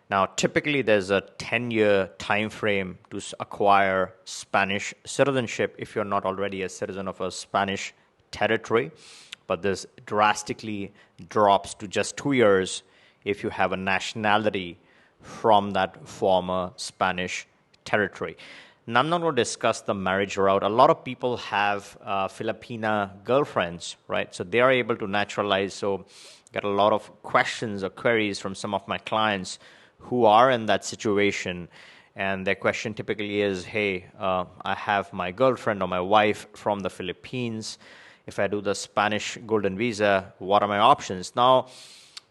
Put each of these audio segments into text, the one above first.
Now, typically, there's a 10-year time frame to acquire Spanish citizenship if you're not already a citizen of a Spanish territory, but this drastically drops to just 2 years if you have a nationality from that former Spanish territory. Now, I'm not going to discuss the marriage route. A lot of people have Filipina girlfriends, right? So they are able to naturalize. So get a lot of questions or queries from some of my clients who are in that situation. And their question typically is, hey, I have my girlfriend or my wife from the Philippines. If I do the Spanish golden visa, what are my options? Now,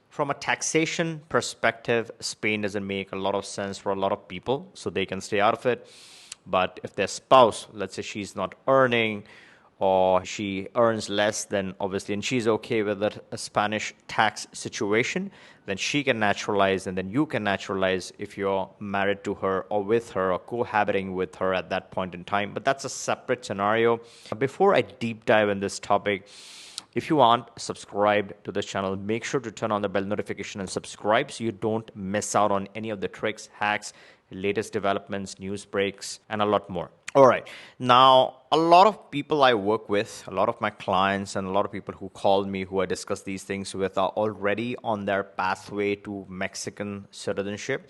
from a taxation perspective, Spain doesn't make a lot of sense for a lot of people, so they can stay out of it. But if their spouse, let's say she's not earning or she earns less than obviously, and she's okay with a Spanish tax situation, then she can naturalize and then you can naturalize if you're married to her or with her or cohabiting with her at that point in time. But that's a separate scenario. Before I deep dive in this topic, if you aren't subscribed to this channel, make sure to turn on the bell notification and subscribe so you don't miss out on any of the tricks, hacks, latest developments, news breaks, and a lot more. All right. Now, a lot of people I work with, a lot of my clients, and a lot of people who call me, who I discuss these things with, are already on their pathway to Mexican citizenship.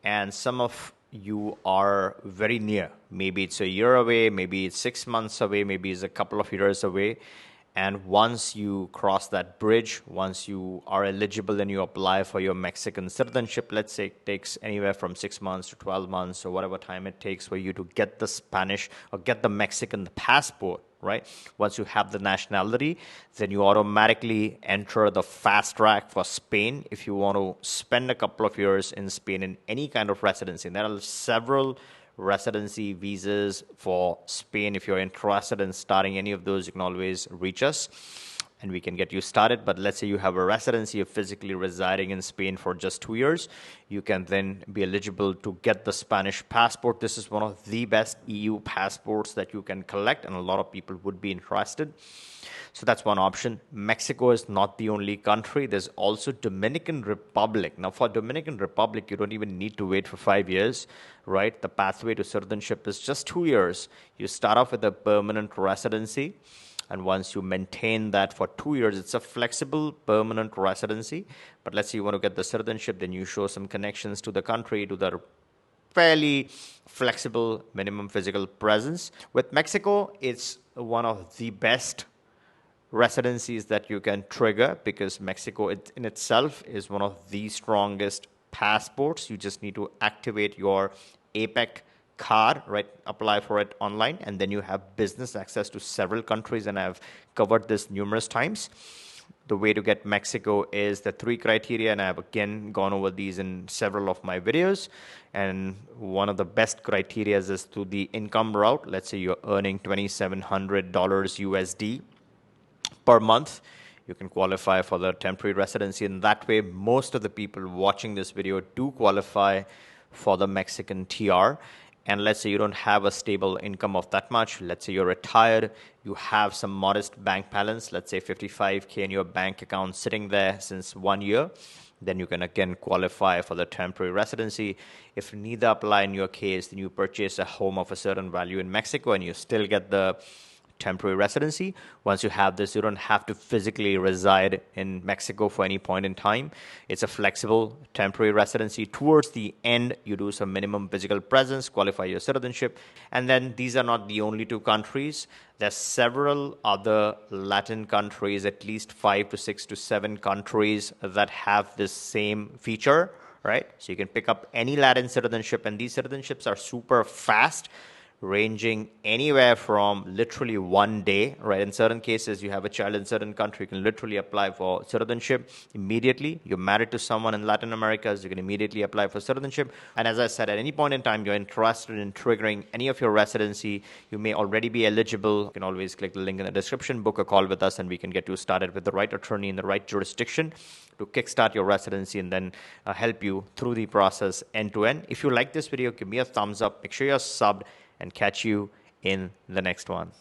And some of you are very near. Maybe it's a year away, maybe it's 6 months away, maybe it's a couple of years away. And once you cross that bridge, once you are eligible and you apply for your Mexican citizenship, let's say it takes anywhere from 6 months to 12 months or whatever time it takes for you to get the Spanish or get the Mexican passport, right? Once you have the nationality, then you automatically enter the fast track for Spain if you want to spend a couple of years in Spain in any kind of residency. And there are several residency visas for Spain. If you're interested in starting any of those, you can always reach us and we can get you started. But let's say you have a residency, you're physically residing in Spain for just 2 years, you can then be eligible to get the Spanish passport. This is one of the best EU passports that you can collect, and a lot of people would be interested. So that's one option. Mexico is not the only country. There's also Dominican Republic. Now, for Dominican Republic, you don't even need to wait for 5 years, right? The pathway to citizenship is just 2 years. You start off with a permanent residency, and once you maintain that for 2 years, it's a flexible permanent residency. But let's say you want to get the citizenship, then you show some connections to the country, to the fairly flexible minimum physical presence. With Mexico, it's one of the best residencies that you can trigger because Mexico in itself is one of the strongest passports. You just need to activate your APEC card, right? Apply for it online, and then you have business access to several countries, and I've covered this numerous times. The way to get Mexico is the 3 criteria, and I've again gone over these in several of my videos. And one of the best criteria is through the income route. Let's say you're earning $2,700 USD per month, you can qualify for the temporary residency. And that way, most of the people watching this video do qualify for the Mexican TR. And let's say you don't have a stable income of that much. Let's say you're retired, you have some modest bank balance, let's say 55K in your bank account sitting there since 1 year, then you can again qualify for the temporary residency. If neither apply in your case, then you purchase a home of a certain value in Mexico and you still get the temporary residency. Once you have this, you don't have to physically reside in Mexico for any point in time. It's a flexible temporary residency. Towards the end, you do some minimum physical presence, qualify your citizenship. And then these are not the only 2 countries. There's several other Latin countries, at least 5 to 6 to 7 countries that have this same feature, right? So you can pick up any Latin citizenship, and these citizenships are super fast, ranging anywhere from literally 1 day, right? In certain cases, you have a child in a certain country, you can literally apply for citizenship immediately. You're married to someone in Latin America, so you can immediately apply for citizenship. And as I said, at any point in time, you're interested in triggering any of your residency, you may already be eligible. You can always click the link in the description, book a call with us, and we can get you started with the right attorney in the right jurisdiction to kickstart your residency and then help you through the process end to end. If you like this video, give me a thumbs up, make sure you're subbed, and catch you in the next one.